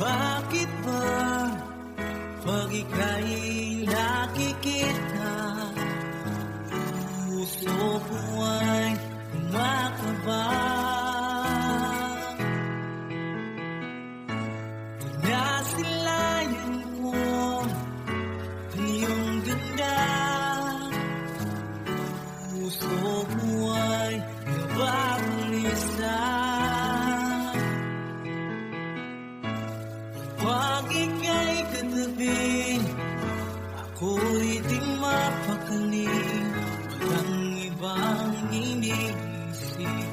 Bakit ba pag ika'y nakikita, puso ko ay kumakabang? Nasilayan ko iyong ganda, puso ko ay nababalisa. Pag ika'y katabi, ako'y di mapakali. Walang ibang iniisip,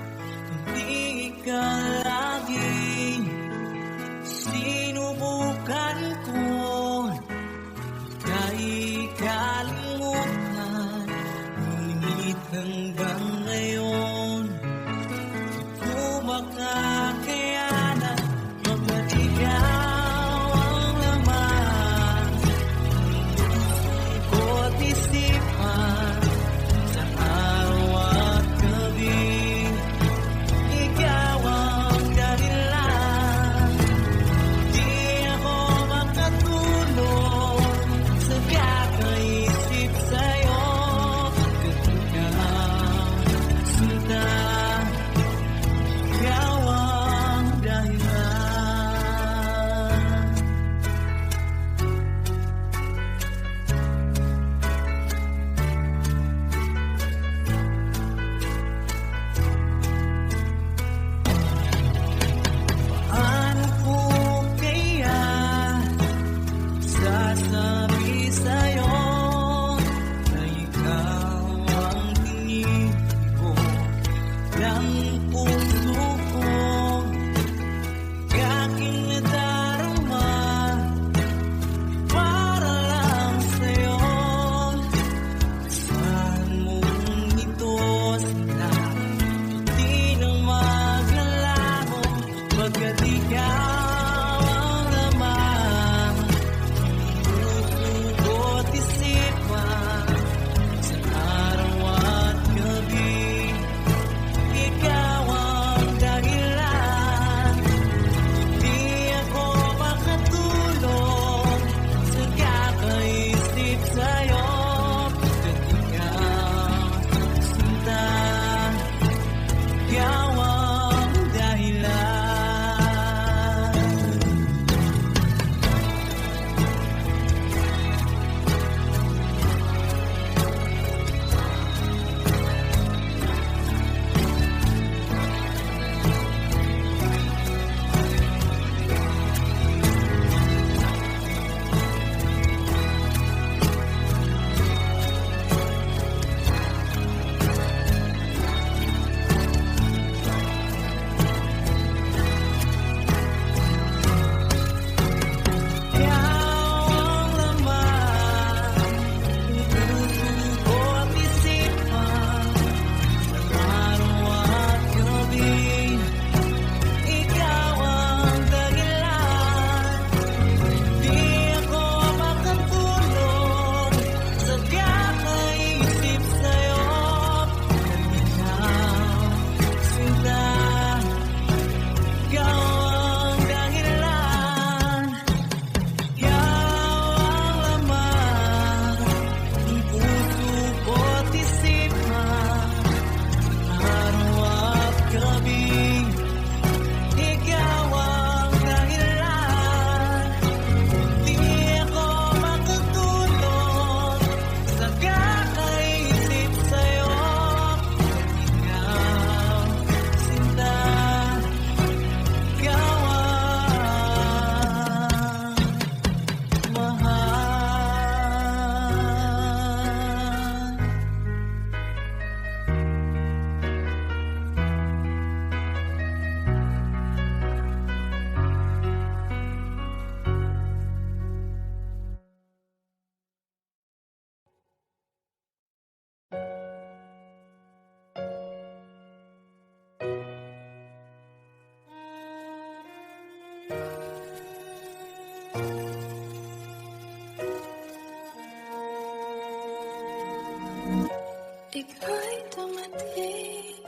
kundi ikaw lagi. Sinubukan ko ika'y kalimutan, ngunit hanggang ngayon di ko makakayanan. Baga't ikaw ang laman ng puso ko't isipan, sa araw at gabi. Ikaw ang dahilan, di ako makatulog sa kakaisip sa'yo. Pagkat ikaw sinta, ikaw ang dahilan. Paano ko kaya sasabi sa'yo na ikaw ang tinigo ng puso ko? Aking nadarama para lang sa'yo. Saan mong ito sila, hindi na maglalaho. Pagkat ikaw ang laman ng puso ko't isipan, sa araw at gabi. Ikaw ang dahilan, di ako makatulog sa kakaisip sa'yo. Pagkat ikaw sinta, ikaw ang dahilan. Ika'y dumating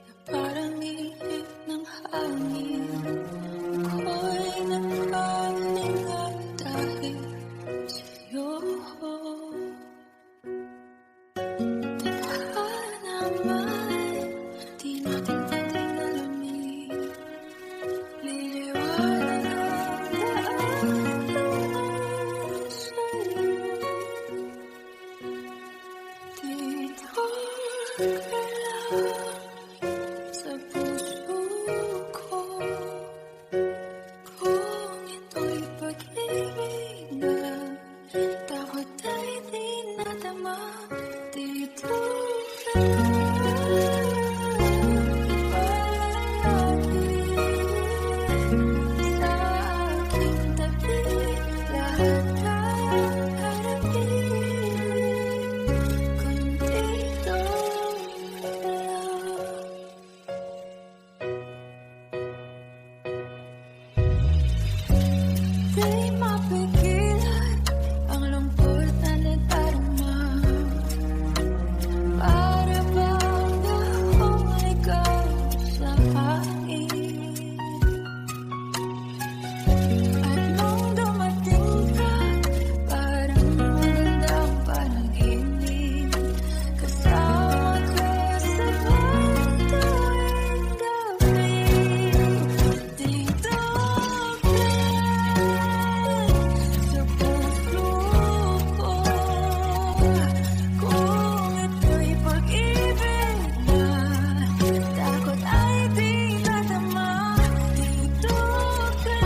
na parang ihip ng hangin. Ako'y nagpa sa puso ko. Kung ito'y pag-ibig na takot ay di nadama, dito ka palagi sa aking tabi. Lahat kayang harapin kung dito ka lang. Di mapigilan ang lungkot na nagdarama. Para bang akong ikaw sa hangin. At nung dumating ka, parang magandang panaginip. Kasama ka sa bawat tuwing gabi. Dito ka sa puso ko. Kung ito'y pag-ibig na takot ay di nadama, dito ka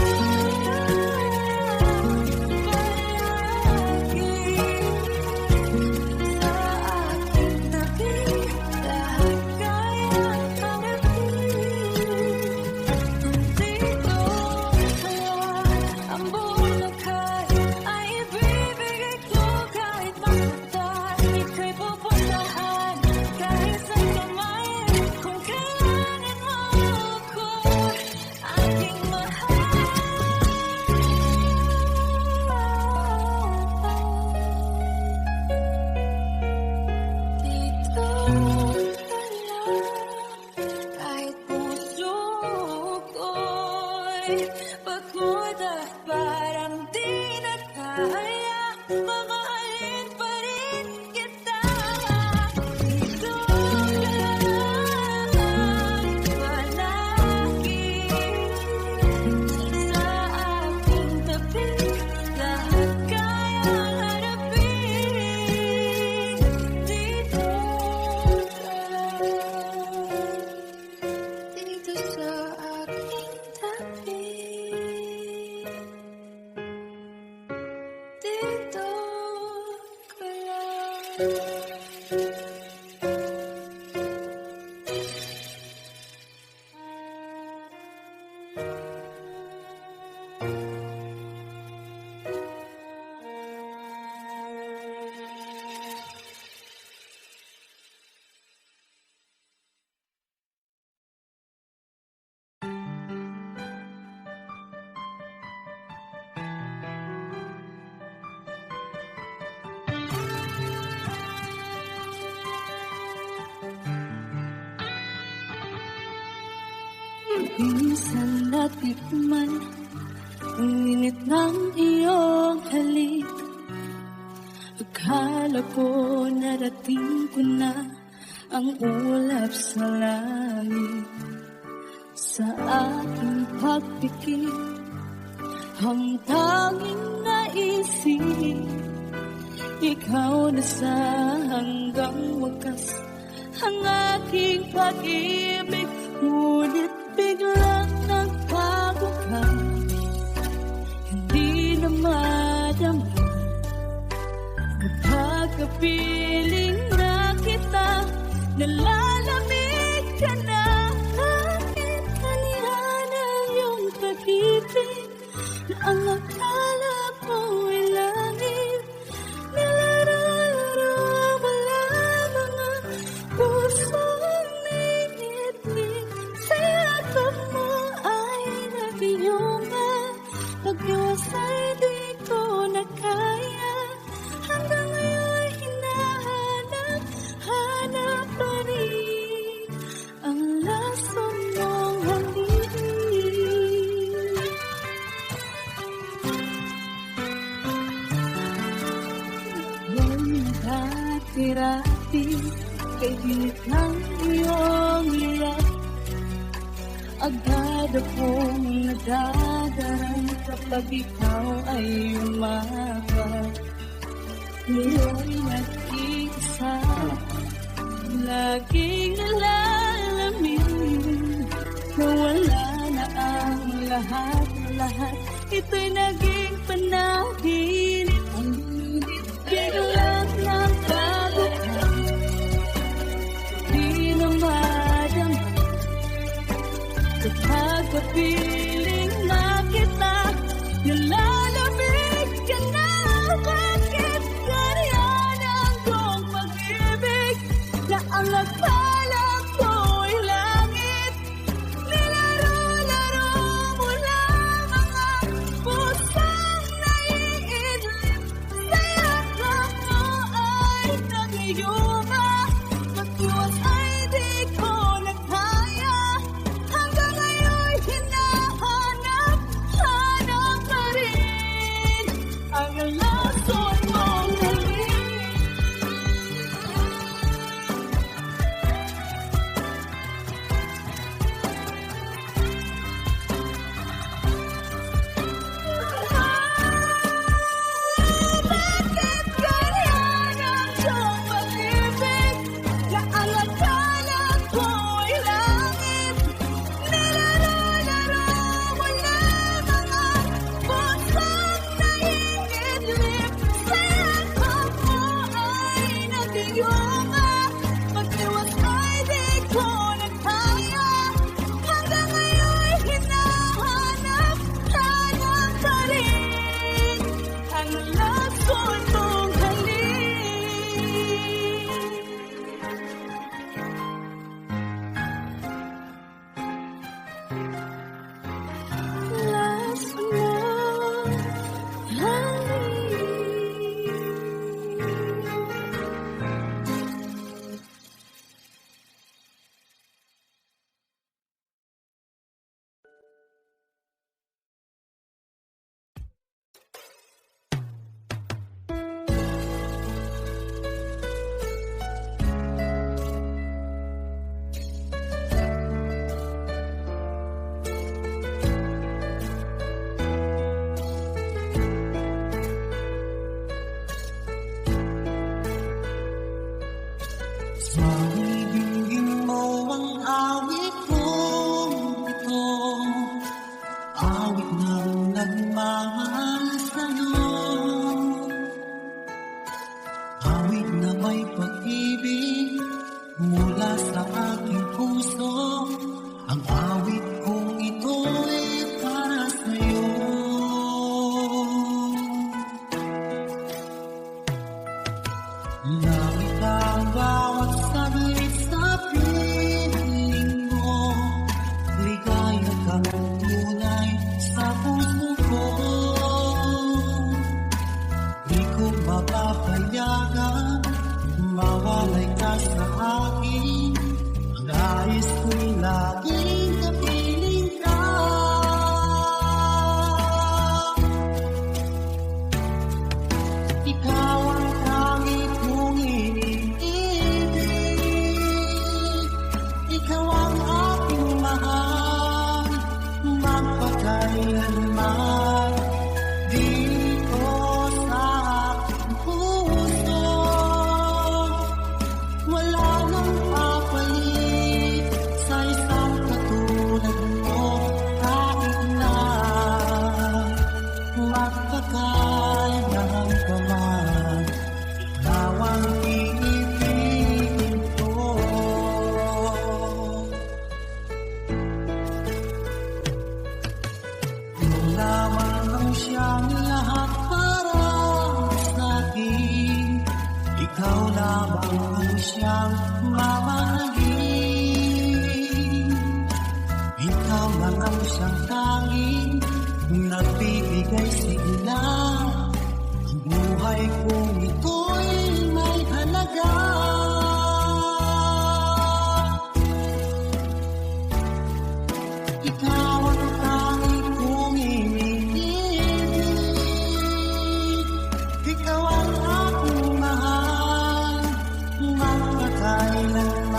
palagi sa aking tabi. Lahat kayang harapin kung dito ka. Ang buong lakas ay ibibigay ko kahit masaktan. Ika'y pupuntahan kahit saan ka man. Kung kailangan mo ako, aking mahal. Dito ka lang, kahit puso ko'y pagod at parang di na kaya, mamahalin pa rin kita. Dito ka lang palagi sa aking tabi. Lahat kayang harapin. Dito ka lang, dito sa aking tabi. Dito ka lang. Minsan natikman ang init ng iyong halik. Akala ko narating ko na ang ulap sa langit. Sa aking pagpikit, ang tanging naisip, ikaw na sa hanggang wakas ang aking pag-ibig. Ngunit biglang nagbago ka, hindi na madama. Kapag kapiling na kita, nalalamig ka na. Bakit kanihan ang iyong pag-ibig na ang akala ko ay langit? Nilararo wala mga pusong ningit-ngit. Sa yakap mo ay nabiyungan. Pag-iwasay di ko na kaya. Hanggang ngayon hinahanap pa rin ang laso mong halik. Yung dati-rati kay bilit ng iyong iyak, agad akong nadadarang kapag ikaw ay umapak. Ngayon nag-iisa, laging nalalamin na wala na ang lahat. Ito'y naging panaginip, biglang ng bago ka, di na madama. Kapag papiling na kita, nalalamig ka na. Bakit ganyan ang iyong pag-ibig na ang akala ko'y langit? Nilaro-laro mo lang mga pusong naiidlip. Sa yakap mo ay nag-iuma, mag-iwas ay di ko na kaya. Hanggang ngayon'y hinahanap pa rin ang lason mong galing. Bakit ganyan ang iyong pag-ibig na ang akala ko'y langit? Nilaro-laro mo na mga pusong naiidlip. Sa yakap mo ay nag-iuma, mag-iwas ay di ko na kaya. Hanggang ngayon'y hinahanap pa rin ang lason mong halik. Lason mong halik. Sa ibigin mo ang awit kong ito, awit ng nagmahal sa'yo, awit na may pag-ibig mula sa aking puso. Ang awit kong ito'y para sa'yo. Langit ang bawat saglit sa piling mo, ligaya kang tunay sa puso ko. Di ko mapapayagan mawalay ka sa akin. Ang nais ko'y laging kapiling ka. Ikaw ang tanging kong iniibig. Ikaw ang aking mahal, magpakailanman. Dito sa aking puso, wala nang papalit sa isang katulad mo. Kahit na magpakailanman pa man, ikaw ang iibigin ko. Ikaw lamang ang siyang lahat para sa'kin. Ikaw lamang ang siyang mamahalin. Ikaw lang ang siyang tanging nagbibigay sigla. Ang buhay kong ito'y may halaga. Ikaw ang tanging kong iniibig. Ikaw ang aking mahal, magpakailanman.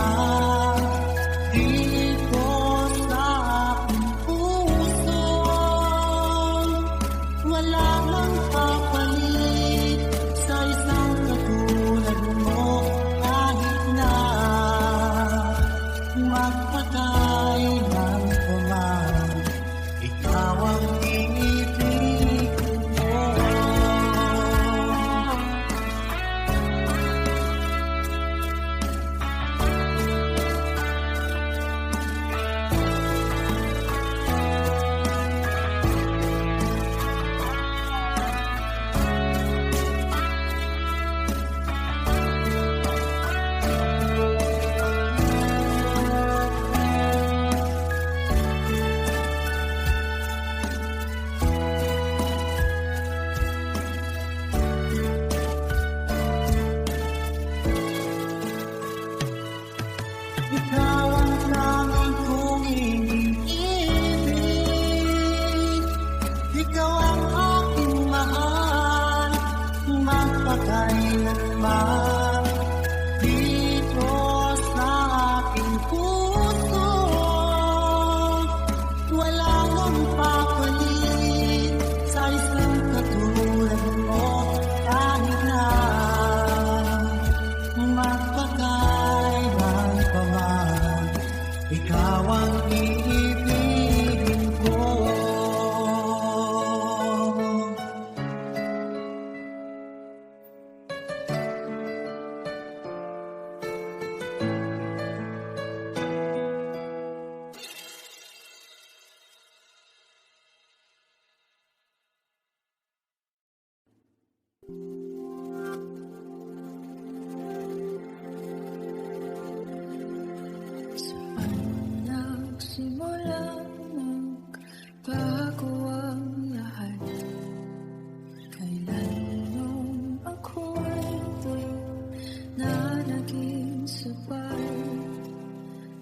sapat.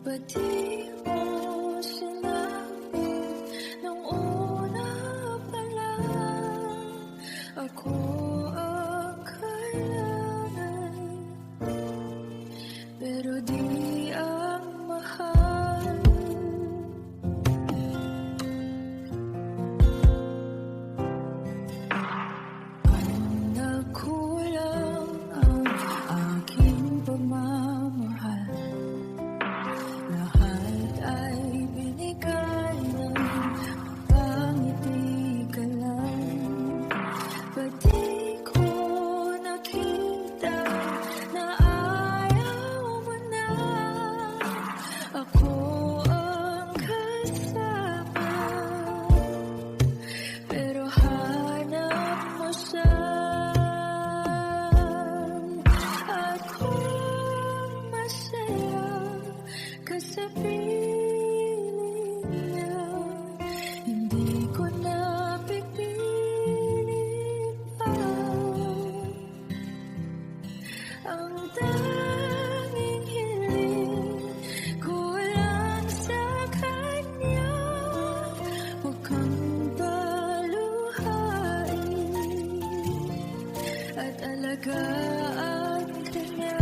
Ba't di mo sinabi nung una pa lang ako ang kailangan, pero di ang mahal. Kung nagkulang ang aking pagmamahal, lahat ay binigay ng pangiti ka lang. Ba't di ko nakita na ayaw mo na ako ang kasama, pero hanap mo siya. Ako'y masaya sa piling niya, hindi ko na pipilit pa. Ang tanging hiling ko lang sa kanya, huwag kang paluhain at alagaan ka niya.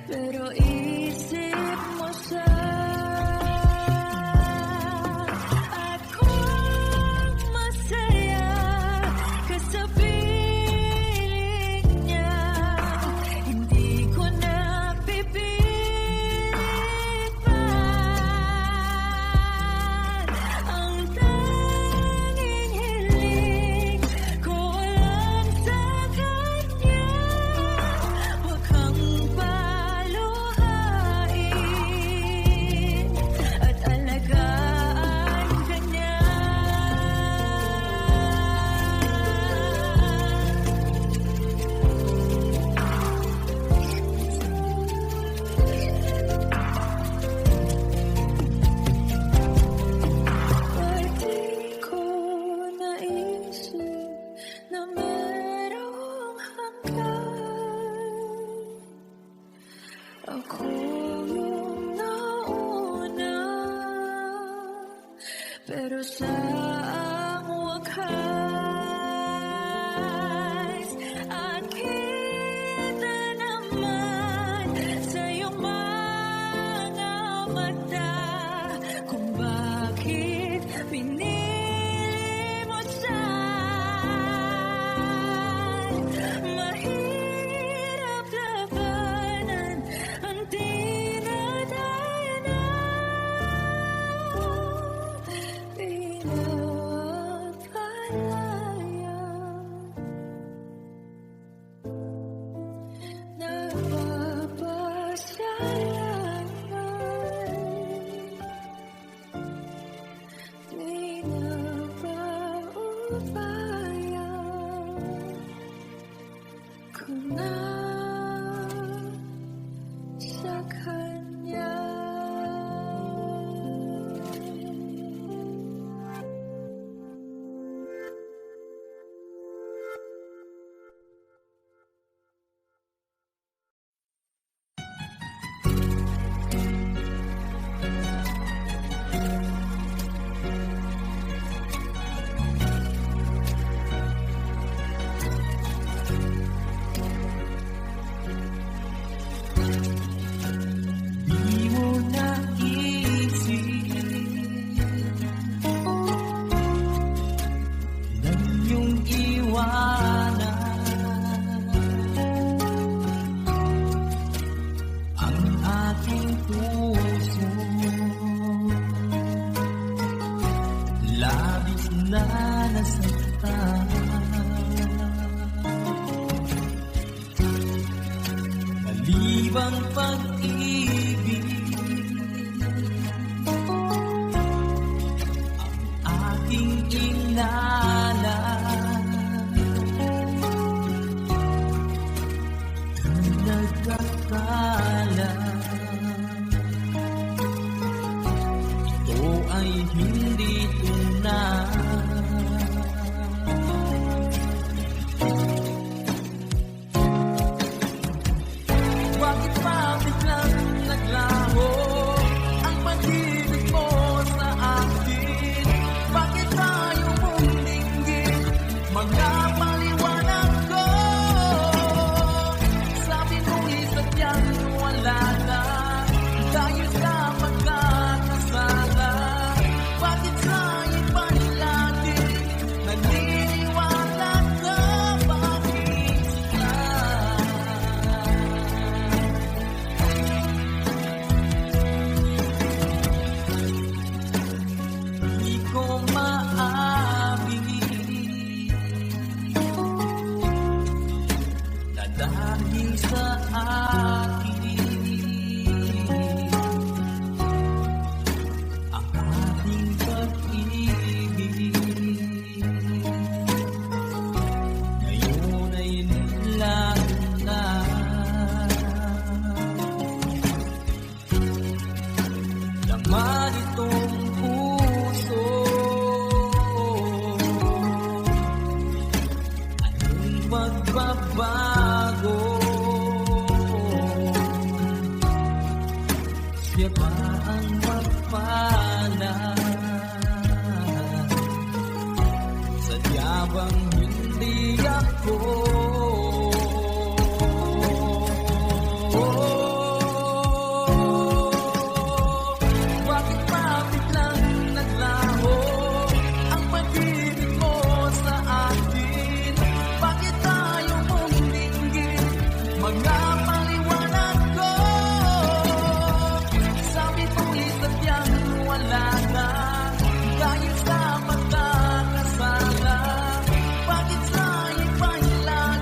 Pero isip mo siya. Ako'y masaya ka sa piling niya, hindi ko na pipilit pa. Ang tanging hiling ko lang sa kanya, huwag kang at alagaan ka niya. Ba't di ko naisip na merong hanggan? Ako yung nauna, pero sa ang wakas, at kita naman sa iyong mga mata kung bakit pinili mo siya. Mahirap labanan ang dinadanas. kilala. Nagkakala ito ay hindi tunay. Bakit pa biglang naglaho ang pag-ibig mo sa akin? Bakit tayo mulinggit mga paliwanag ko? Sabi mo'y sadyang wala na tayo sa pagkakasala. Bakit sa iba'y lagi naniniwala ka? Bakit sila? Di ko maamin na dahil sa akin ang ating pag-ibig ngayon ay nilaho na. Laman itong puso, anong magbabago? Siya ba ang mapala? Sadya bang hindi ako? Bakit pa biglang naglaho ang pag-ibig mo sa akin? Bakit tayo mulinggit mga paliwanag ko? Sabi mo'y sadyang wala na dahil sa pagkakasala. Bakit sa iba'y lagi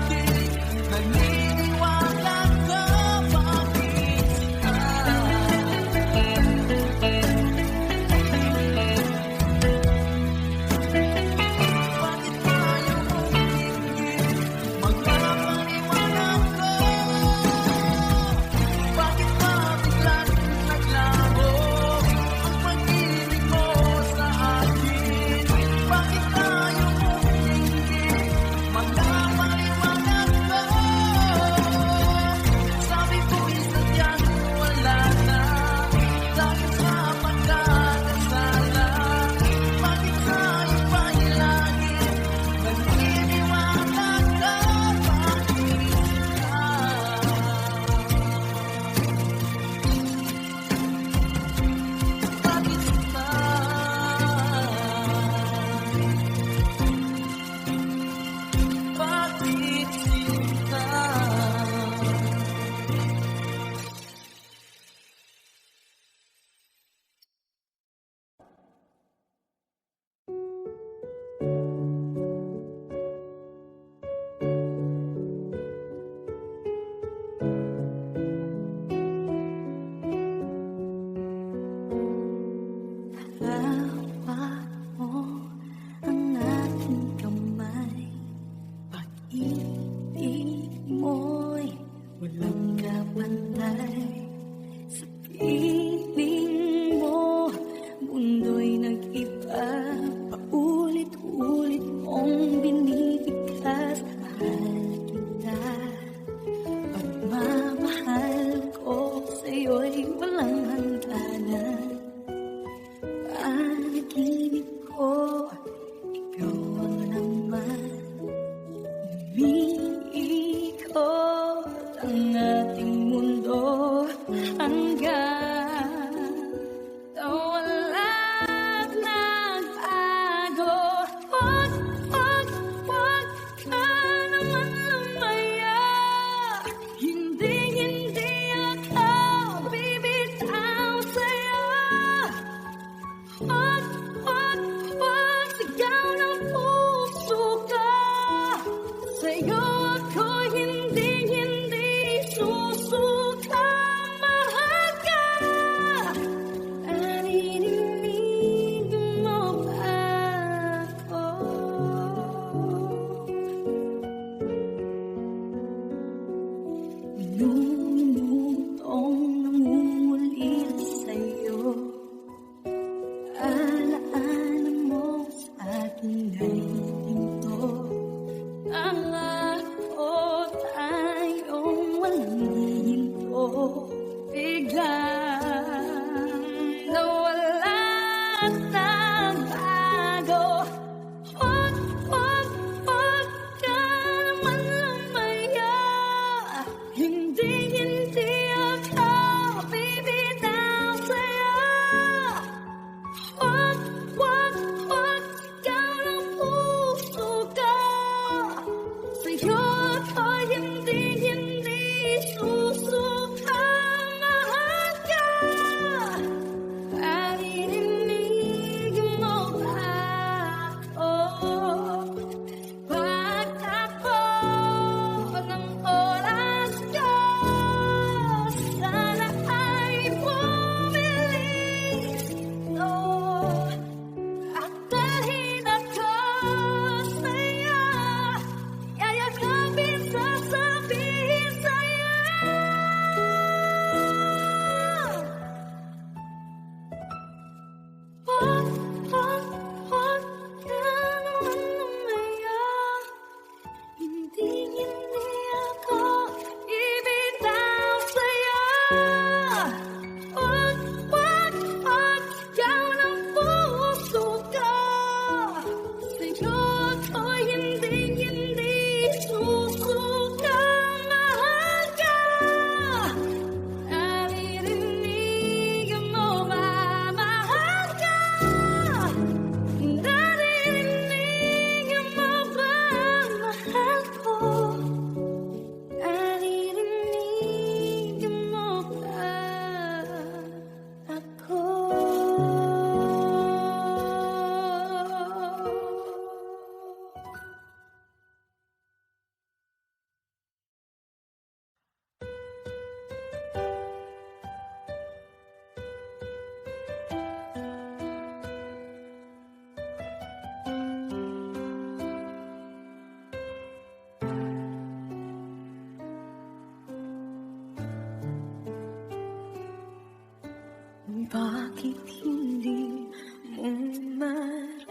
Bakit hindi mo maramdaman?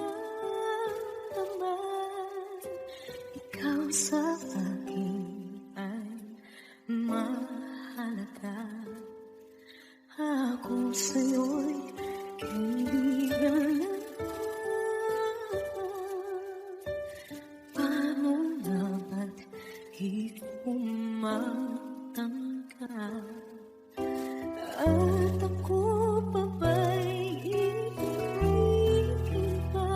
Ikaw sa akin ay mahalaga. Ako sa'yo'y kaibigan lang. Paano na ba't di ko matangkad? At ako pa ba'y ibigin pa?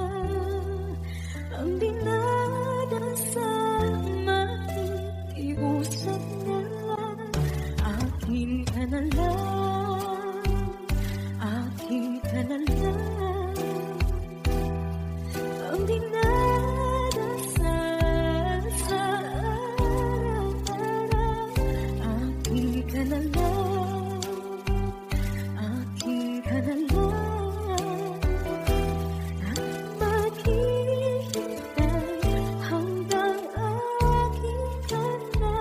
Ang dinadasal makikiusap na lang. Akin ka na lang, akin ka na lang. Ang dinadasal sa araw-araw. Akin ka na lang, akin ka na lang. At maghihintay hanggang akin ka na.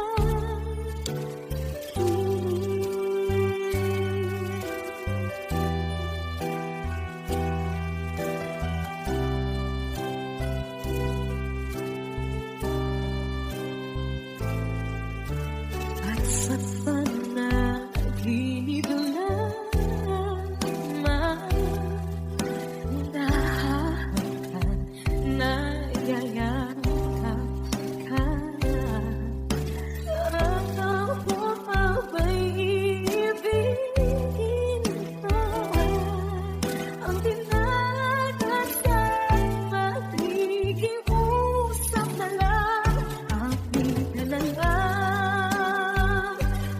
At sa panaginip lang nahahawakan, nayayakap ka. At ako pa ba'y ibigin pa? Ang dinadasal makikiusap na lang. Akin ka na lang,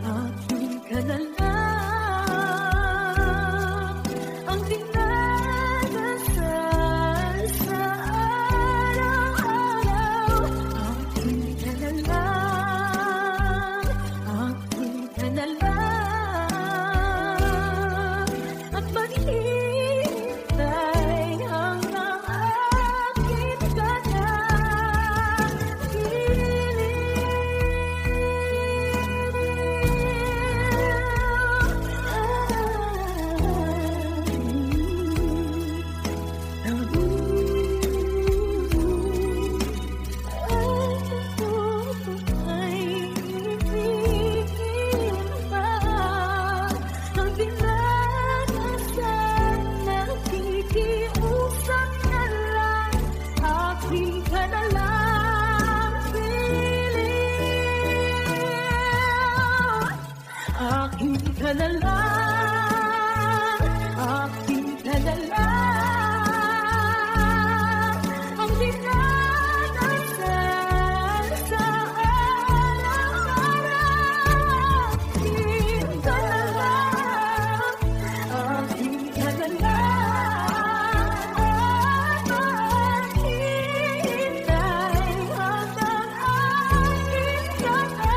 akin ka na lang. Ang dinadasal sa araw-araw. Akin ka na lang, akin ka na lang. At maghihintay hanggang akin ka na. Akin ka na lang, akin ka na lang. Ang dinadasal sa araw-araw. Akin ka na lang, akin ka na lang. At maghihintay hanggang akin ka na.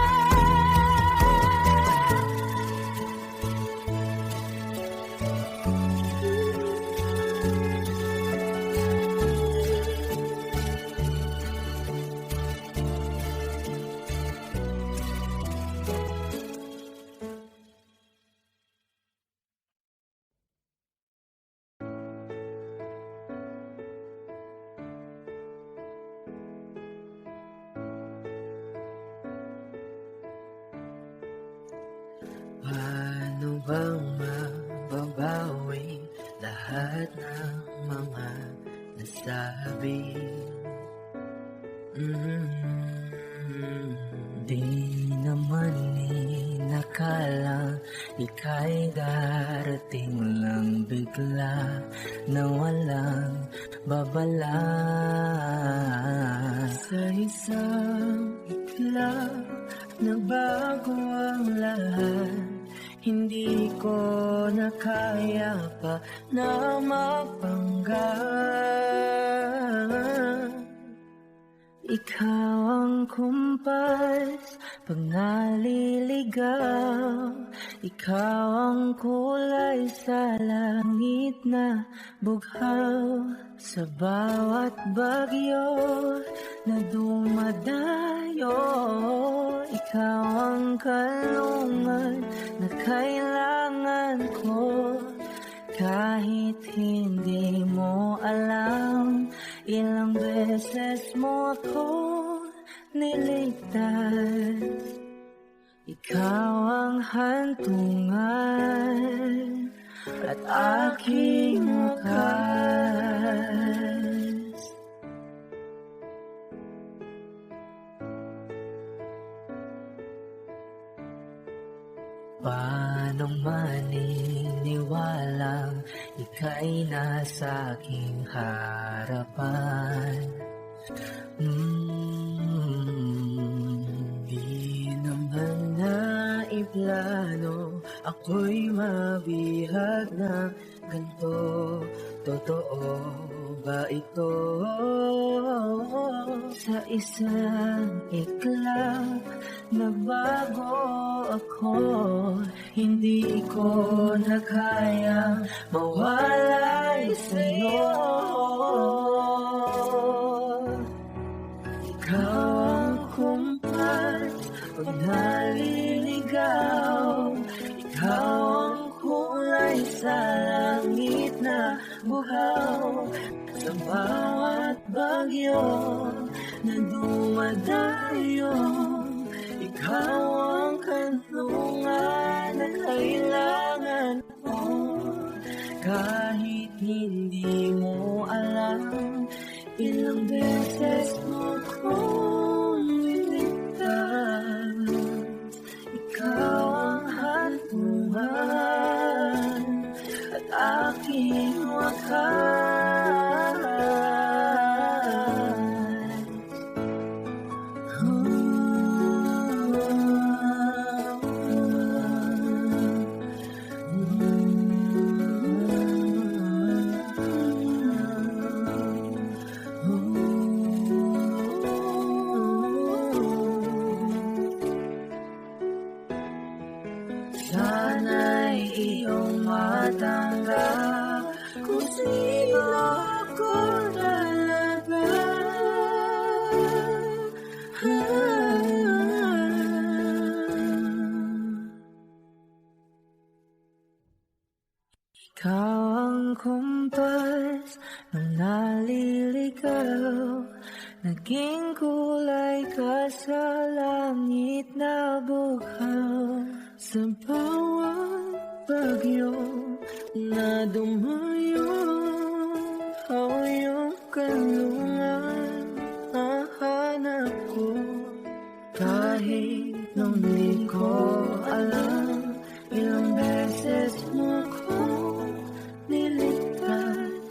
Paano bang mababawi lahat ng mga nasabi? Di naman inakala ika'y darating lang bigla na walang babala. Sa isang iglap nagbago ang lahat. Hindi ko na kaya pa na mapanggap. Ikaw ang kumpas pag naliligaw. Ikaw ang kulay sa langit na bughaw. Sa bawat bagyo na dumadayo, ikaw ang kalungan na kailangan ko. Kahit hindi mo alam, ilang beses mo ako niligtas. Ikaw ang hantungan at aking wakas. Paano maniniwalang ika'y nasa aking harapan? Di naman naiplano ako'y mabihag na ganito. Totoo ba ito? Sa isang iklap nagbago ako, hindi ko na kayang mawalay sa'yo. Ikaw ang kumpas pag naliligaw, ikaw ang kulay sa langit na buhaw. Sa bawat bagyo na dumadayo, ikaw ang kanlungan na kailangan ko. Kahit hindi mo alam, ilang beses mo kong niligtas. Ikaw ang hantungan at aking wakas. Sana'y iyong matanggap kung sino ako talaga. Ikaw ang kumpas nung naliligaw, naging kulay ka sa langit na bughaw. Sa bawat bagyo na dumayo, ikaw yung kanlungan hahanap ko. Kahit nung di ko alam, ilang beses mo ko niligtas.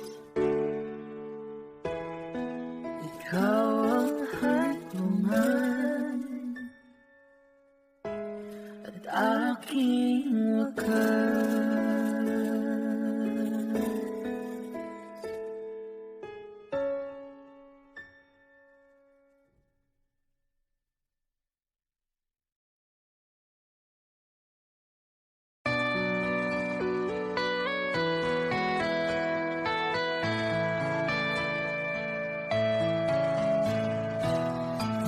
Ikaw ang hantungan at aking wakas.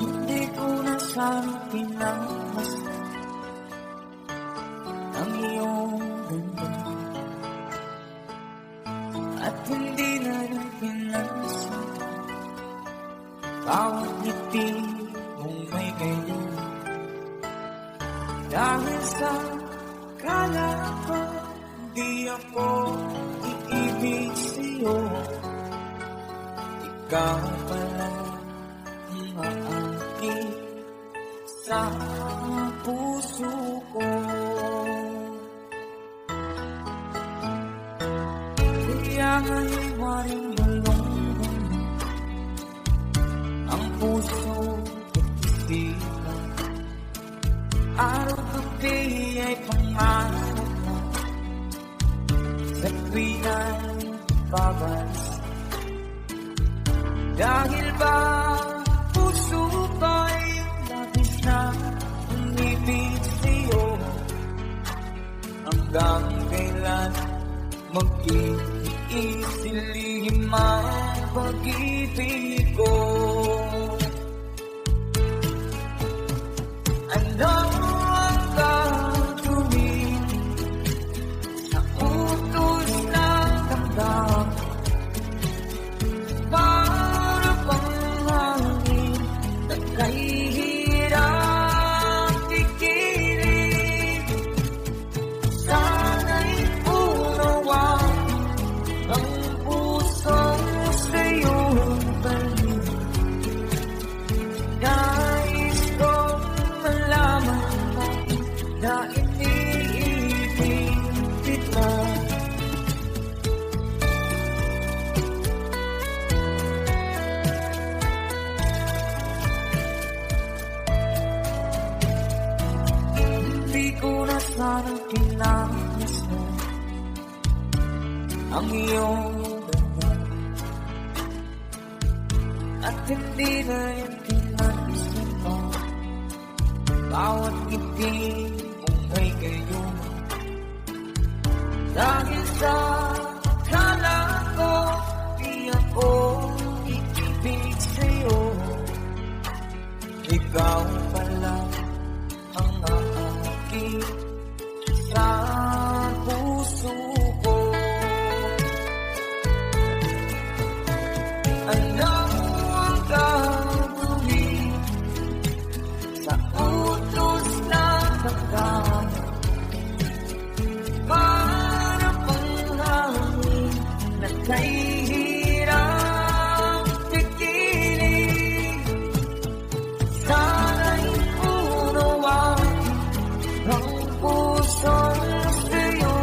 Hindi ko na sana pinagmasdan ang iyong ganda, at hindi na rin pinansin bawat ngiti mong may ganyan. Dahil sa kala ko di ako iibig sa'yo, ikaw pala ang maakit sa puso ko. Kaya nga'y waring balong ang puso at isipan. Araw-gabi ay pangarap mo sa tuwina'y babalik. Dahil ba puso ko'y labis na umibig sa'yo, hanggang kailan mag-iisilihim ang pag-ibig ko. Ano ang gagawin sa utos na ang iyong daman. At hindi na yung pinag-isip mo, bawat ngiti kung may kayo. Dahil sa akala ko, di ako iibig sa'yo. Ikaw pala ang aking sa puso ko. Ano ang gagawin sa utos na hanggang para pang hangin na kahirap pigilin? Sana'y unawain ang puso'y sa'yo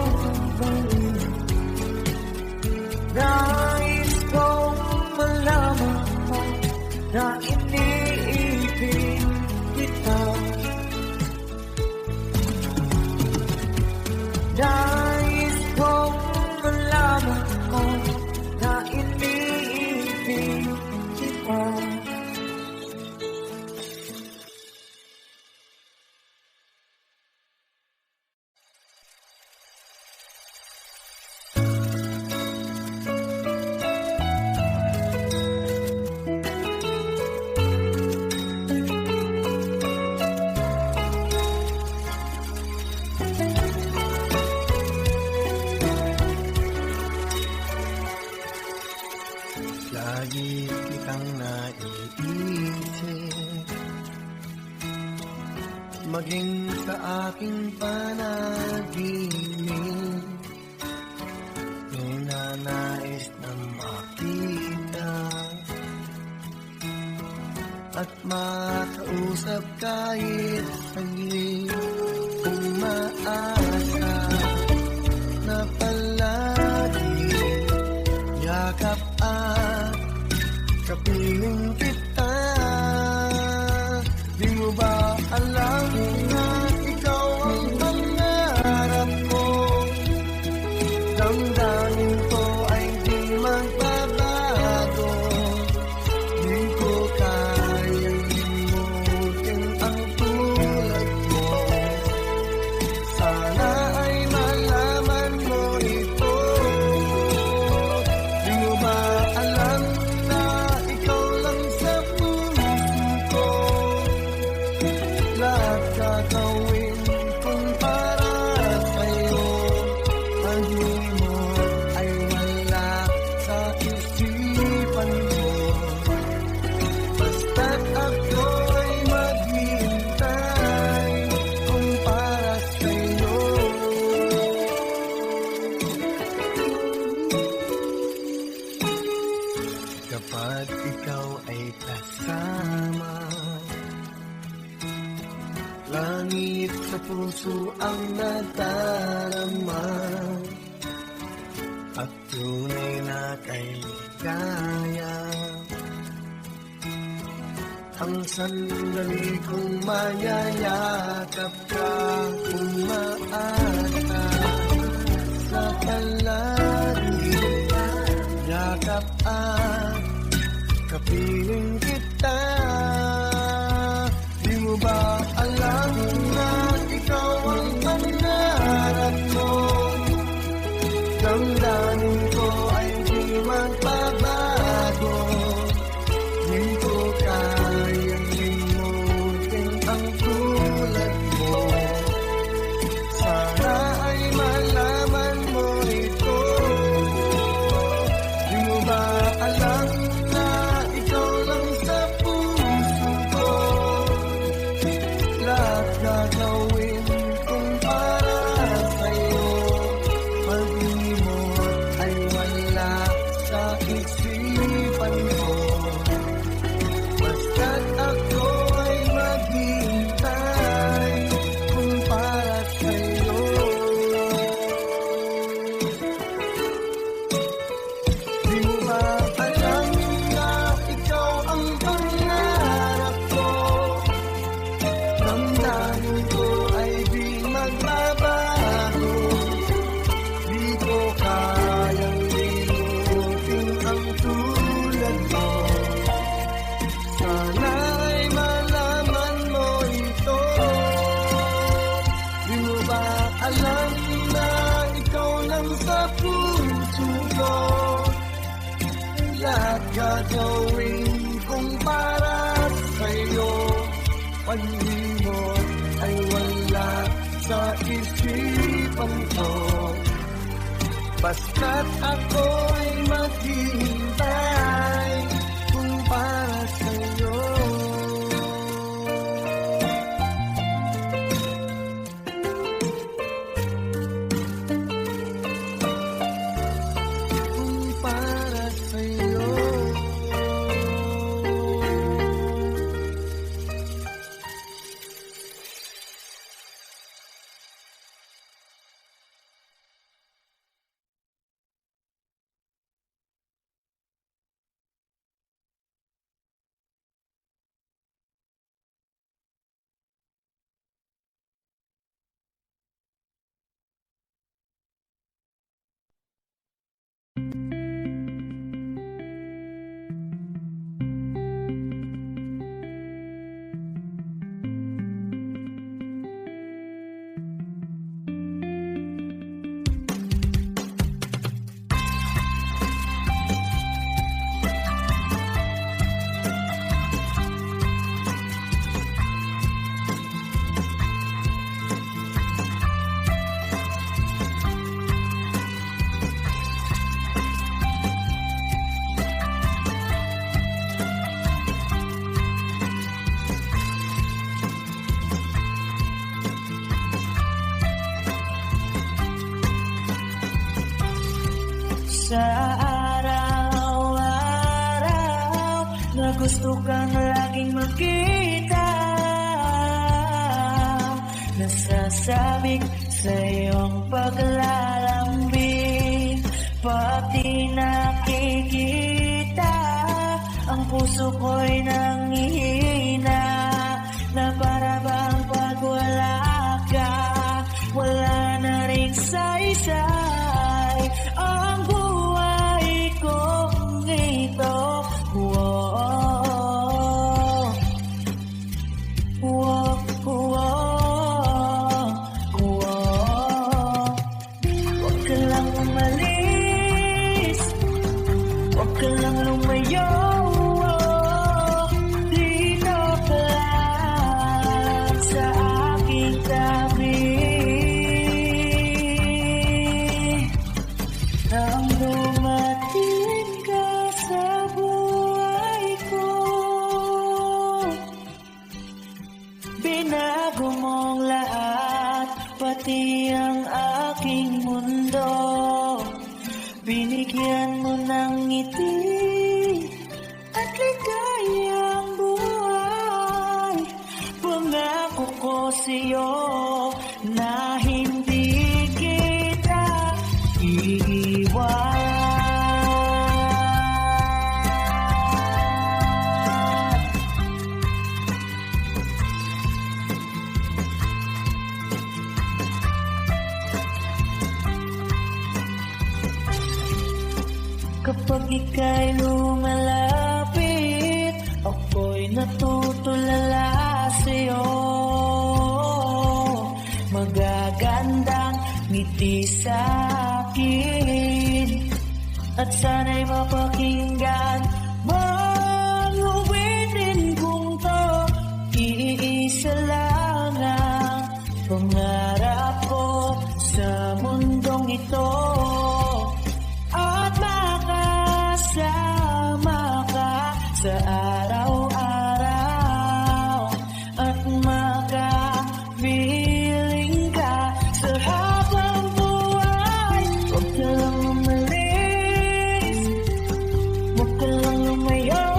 gawin. Nais kong malaman mo na iniibig kita. Nais kong malaman mo na iniibig kita. Lagi kitang naiisip, maging sa aking panaginip. Ninanais na makita at makausap kahit saglit. Kung maasa na palagi yakap at kapiling kita. Di mo ba alam na ikaw ang pangarap ko? Damdamin ko ay di magbabago. Di ko kayang limutin ang tulad mo. Sana ay malaman mo ito. Di mo ba alam na ikaw lang sa puso ko? Lahat gagawin kung para sa'yo. Ang himot ay wala sa isipan mo. Basta't ako ay maghihintay kung para sa'yo. Kapag ikaw ay kasama, langit sa puso ang nadarama. At tunay na kailigaya ang sandali kong mayayakap ka. Kung maasa sa palagi yakap at kapiling kita. Di mo ba alam na ikaw ang pangarap mo? Damdamin ko ay di magbabago. Di ko kayang limutin ang tulad mo. Sana ay malaman mo ito. gagawin kong para sa'yo? Pag-imot ay wala sa isipan ko, basta't ako'y maghihintay kung para sa'yo. Kung para sa'yo. Sa araw-araw na gusto kang laging makita, nasasabik sa iyong paglalambing. Pati nakikita, ang puso ko'y nanghihina, na para bang pag wala ka, wala na ring saysay ang buhay kong ito. Whoa, whoa, whoa, whoa. Huwag ka lang umalis, huwag ka lang lumayo. Dito ka lang sa aking tabi. Nang dumating ka sa buhay ko, binago mong lahat, pati ang aking mundo. Binigyan mo ng ngiti at ligayang buhay. Pangako ko sa'yo na hindi kita iiwan. Kapag ika'y lumalapit, ako'y natutulala sa'yo. Magagandang ngiti sa'kin, at sana'y mapakinggan mang uwitin kong to. Iisa lang ang pangarap ko sa mundong ito, at makasama ka sa araw-araw, at makapiling ka sa habang buhay. Huwag ka lang umalis, huwag ka lang lumayo.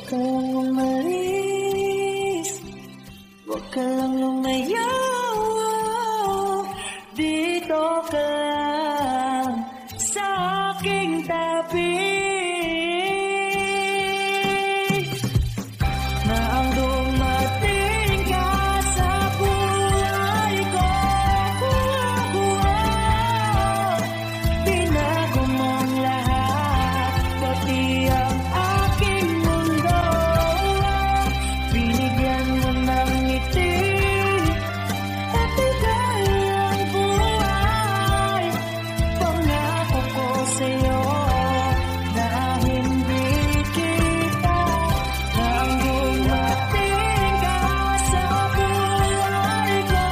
ka lang umalis, huwag ka lang lumayo. Dito ka lang sa aking tabi. Na ang dumating ka sa buhay ko, binago mong lahat, pati ang aking mundo. Binigyan mo ng ngiti, pati ang buhay. Pangako ko sa'yo na hindi kita nang dumating ka sa buhay ko.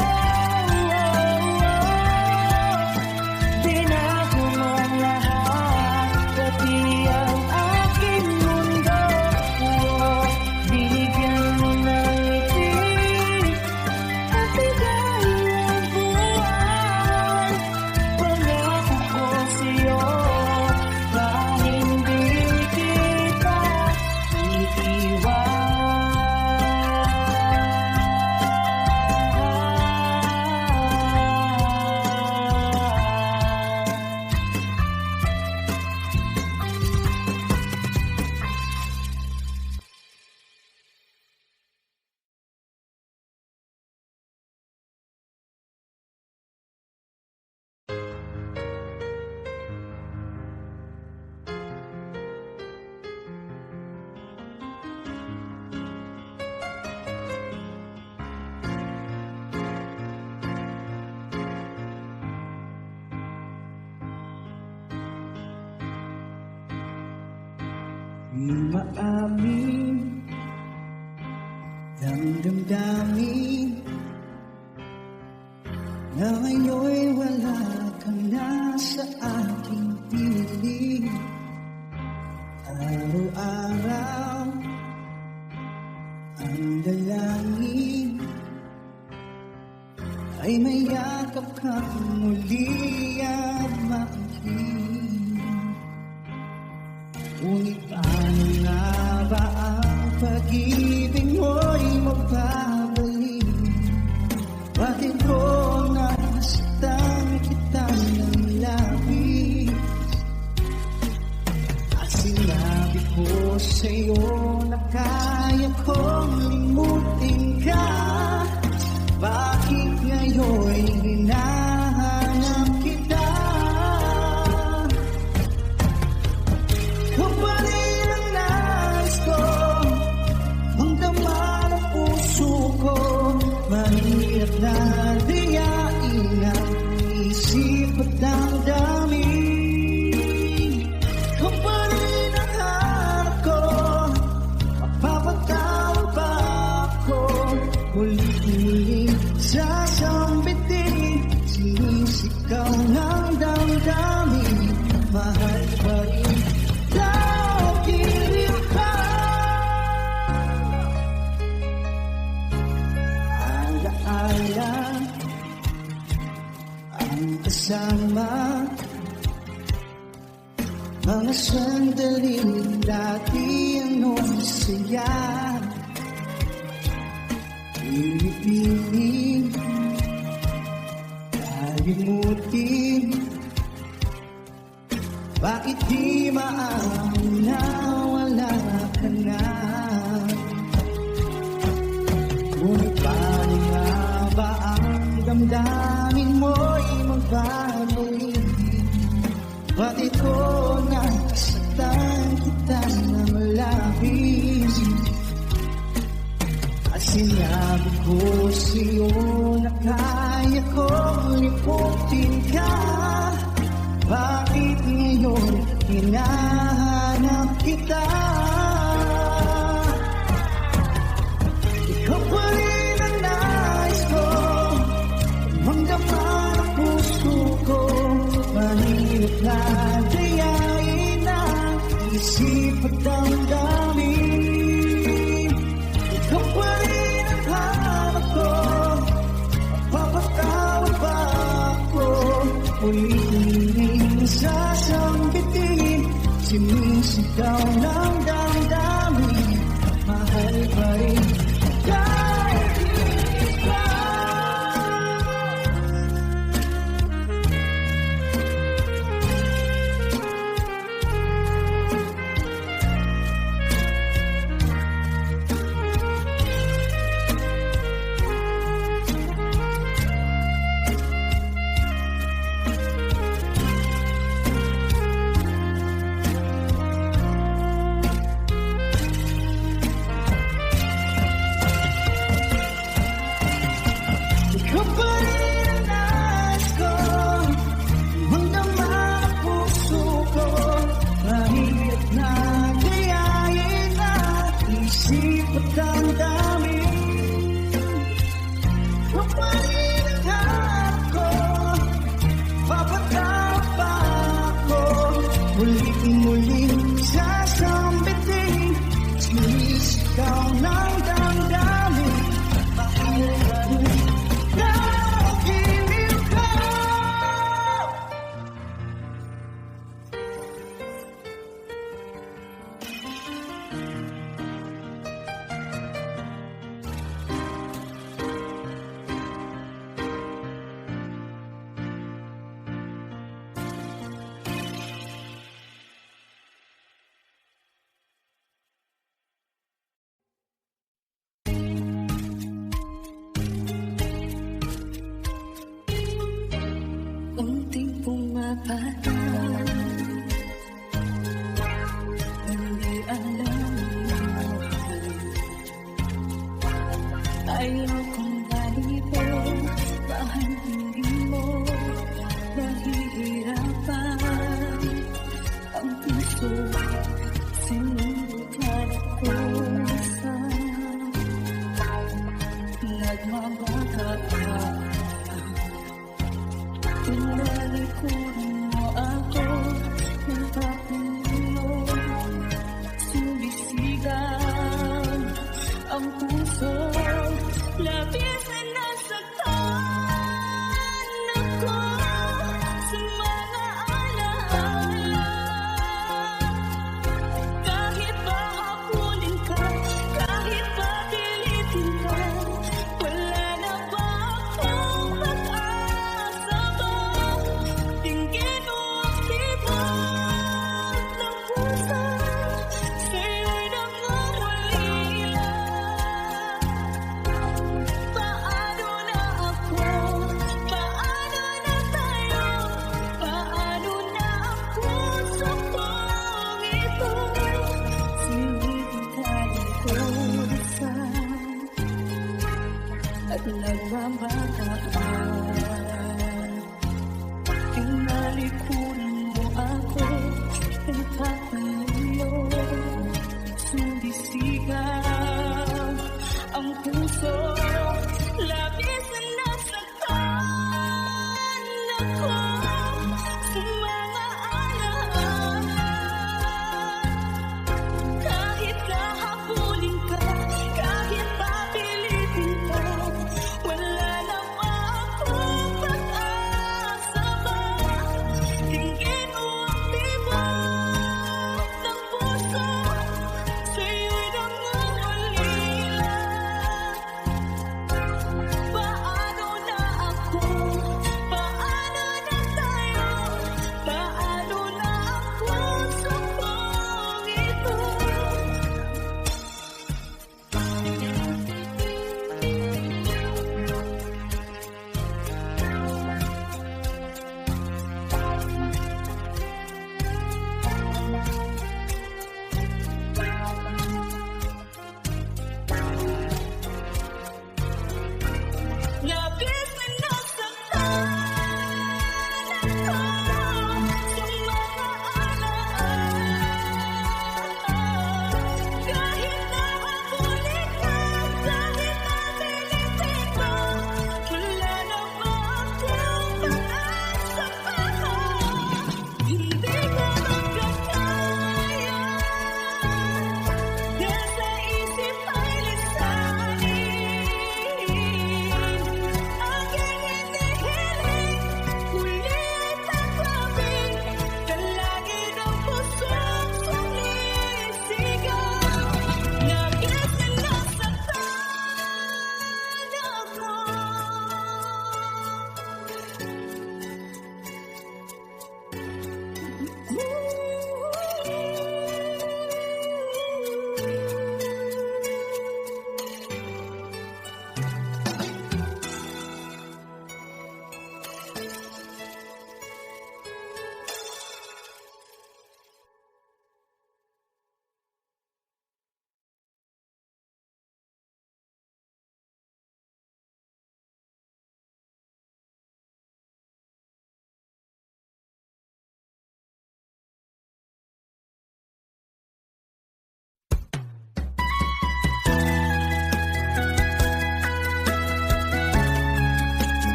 Binago mong lahat, pati ang aking mundo. Binigyan mo ng ngiti, pati ang buhay. Pangako ko sa'yo na hindi kita iiwan. Maamin ng damdamin na ngayon'y wala ka na sa aking piling. Araw-araw ang dalangin ay mayakap ka muli at makinig. Ngunit paano nga ba ang pag-ibig mo'y magbabalik? Bakit ko nasaktan kita ng labis? At sinabi ko sa'yo na kaya kong limutin ka. Bakit ngayon'y hinahanap kita? Kapalit ang nais ko, magdama ng puso ko. Mahirap na diyain ang isip at damdamin. Kapalit ang hanap ko, mapapatawag ba ako? Muli-muli sasambitin, sinisigaw ng damdamin. Mahal pa rin daw kilim ka. Alaala ang kasama, mga sandaling dati ang saya. Pinipiling, kalimutin. Bakit di maamin na wala ka na? Ngunit paano nga ba ang damdamin mo'y magbabalik? Bakit ko nasaktan kita na malapit? At sinabi ko sa'yo na kaya kong liputin ka. Bakit ngayon hinahanap kita? Ikaw pa rin ang nais ko, magdama ng puso ko. Mahirap na dayain ang isip at damdamin. Ikaw pa rin ang hanap ko, mapapatawad ba ako? Muli-muling sasambitin, sinisigaw ng damdamin. sigaw ng damdamin. Mahalaga rin na giliw ka. Unting pumapatay, hindi alam ayokong galipin, bahal hindi mo nahihirapan ang puso, sinubukan ko sa nagmamaka ka. Tinalikuran mo ako ng kapulong, sumisigaw ang puso, labis na nasaktan ako sa mga alaala. Kahit pa hapunin ka, kahit pa pilitin ka, wala na ba akong pag-asa ba? Tingin mo ang tibok ng puso, sa'yo'y nangungulila. Paano na ako? Paano na tayo? Paano na ang puso kong ito? Sinigitali ko at nagmamakahan. Tinalikuran mo ako, nagpapaluyo, sumisigaw